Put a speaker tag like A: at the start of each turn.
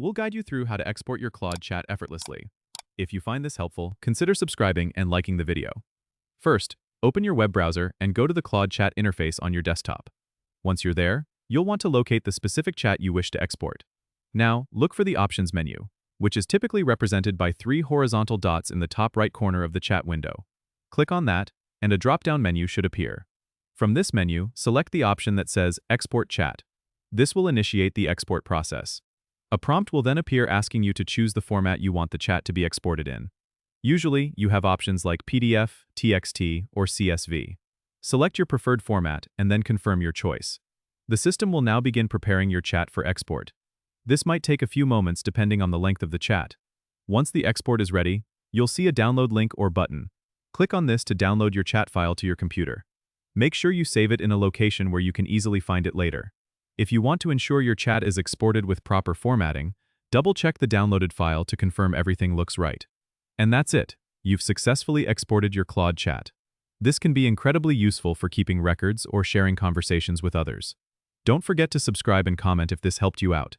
A: We'll guide you through how to export your Claude Chat effortlessly. If you find this helpful, consider subscribing and liking the video. First, open your web browser and go to the Claude Chat interface on your desktop. Once you're there, you'll want to locate the specific chat you wish to export. Now, look for the Options menu, which is typically represented by 3 horizontal dots in the top right corner of the chat window. Click on that, and a drop-down menu should appear. From this menu, select the option that says Export Chat. This will initiate the export process. A prompt will then appear asking you to choose the format you want the chat to be exported in. Usually, you have options like PDF, TXT, or CSV. Select your preferred format and then confirm your choice. The system will now begin preparing your chat for export. This might take a few moments depending on the length of the chat. Once the export is ready, you'll see a download link or button. Click on this to download your chat file to your computer. Make sure you save it in a location where you can easily find it later. If you want to ensure your chat is exported with proper formatting, double-check the downloaded file to confirm everything looks right. And that's it. You've successfully exported your Claude Chat. This can be incredibly useful for keeping records or sharing conversations with others. Don't forget to subscribe and comment if this helped you out.